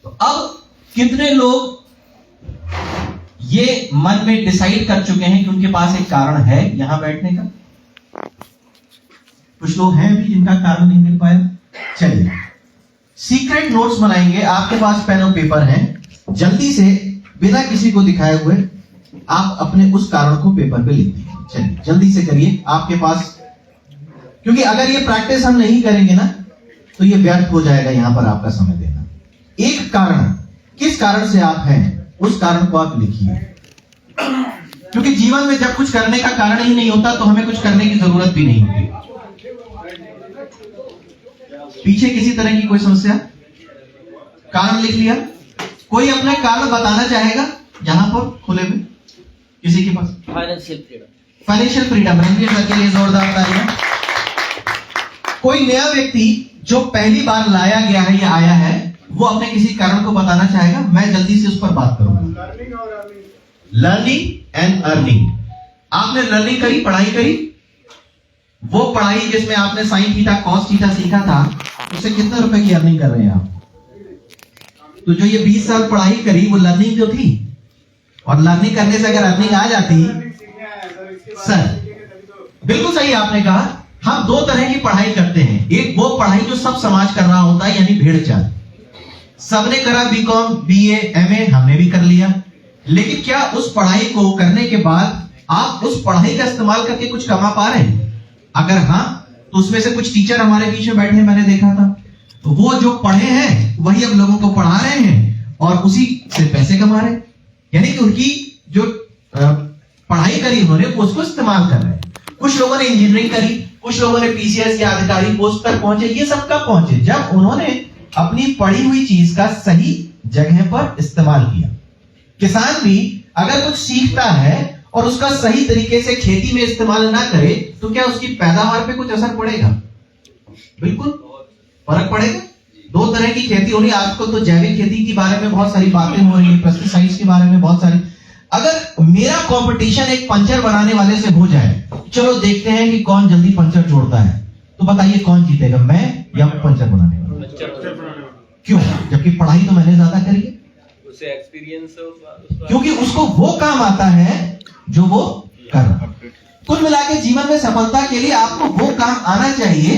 तो अब कितने लोग ये मन में डिसाइड कर चुके हैं कि उनके पास एक कारण है यहां बैठने का? कुछ लोग हैं भी जिनका कारण नहीं मिल पाया। चलिए सीक्रेट नोट्स बनाएंगे। आपके पास पेन और पेपर है, जल्दी से बिना किसी को दिखाए हुए आप अपने उस कारण को पेपर पे लिख दीजिए। चलिए जल्दी से करिए आपके पास, क्योंकि अगर ये प्रैक्टिस हम नहीं करेंगे ना तो ये व्यर्थ हो जाएगा यहां पर आपका समय देना। एक कारण, किस कारण से आप हैं उस कारण को आप लिखिए, क्योंकि जीवन में जब कुछ करने का कारण ही नहीं होता तो हमें कुछ करने की जरूरत भी नहीं होती। पीछे किसी तरह की कोई समस्या? कारण लिख लिया? कोई अपना कारण बताना चाहेगा यहां पर खुले में? किसी के पास? Financial freedom. रणवीर सर के लिए जोरदार तालियां। कोई नया व्यक्ति जो पहली बार लाया गया है या आया है, वो अपने किसी कारण को बताना चाहेगा? मैं जल्दी से उस पर बात करूंगा। Learning and earning. आपने लर्निंग करी, पढ़ाई करी, वो पढ़ाई जिसमें आपने साइन थीटा कॉस थीटा सीखा था, उससे कितने रुपए की अर्निंग कर रहे हैं आप? तो जो ये 20 साल पढ़ाई करी वो लर्निंग जो थी, और लर्निंग करने से अगर अर्निंग आ जाती, सर बिल्कुल सही आपने कहा। हम दो तरह की पढ़ाई करते हैं, एक वो पढ़ाई जो सब समाज कर रहा होता है यानी भेड़ चाल। सबने करा बीकॉम, बीए, एमए, हमने भी कर लिया, लेकिन क्या उस पढ़ाई को करने के बाद आप उस पढ़ाई का इस्तेमाल करके कुछ कमा पा रहे हैं? अगर हाँ, तो उसमें से कुछ टीचर हमारे बीच में बैठे हैं, मैंने देखा था, तो वो जो पढ़े हैं वही अब लोगों को पढ़ा रहे हैं और उसी से पैसे कमा रहे हैं। यानी कि उनकी जो पढ़ाई करी उन्होंने उसको इस्तेमाल कर रहे हैं। कुछ लोगों ने इंजीनियरिंग करी, कुछ लोगों ने पीसीएस या अधिकारी पोस्ट पर पहुंचे। ये सब कब पहुंचे? जब उन्होंने अपनी पढ़ी हुई चीज का सही जगह पर इस्तेमाल किया। किसान भी अगर कुछ सीखता है और उसका सही तरीके से खेती में इस्तेमाल ना करे तो क्या उसकी पैदावार पे कुछ असर पड़ेगा? बिल्कुल फर्क पड़ेगा। दो तरह की खेती हो रही है आजकल, तो जैविक खेती के बारे में बहुत सारी बातें हो रही है, पेस्टिसाइड्स के बारे में बहुत सारी। अगर मेरा कंपटीशन एक पंचर बनाने वाले से हो जाए, चलो देखते हैं कि कौन जल्दी पंचर जोड़ता है, तो बताइए कौन जीतेगा, मैं या पंचर बनाने वाला? क्यों? जबकि पढ़ाई तो मैंने ज्यादा करी है, उसे एक्सपीरियंस है, क्योंकि उसको वो काम आता है जो वो कर रहा है। कुल मिला के जीवन में सफलता के लिए आपको वो काम आना चाहिए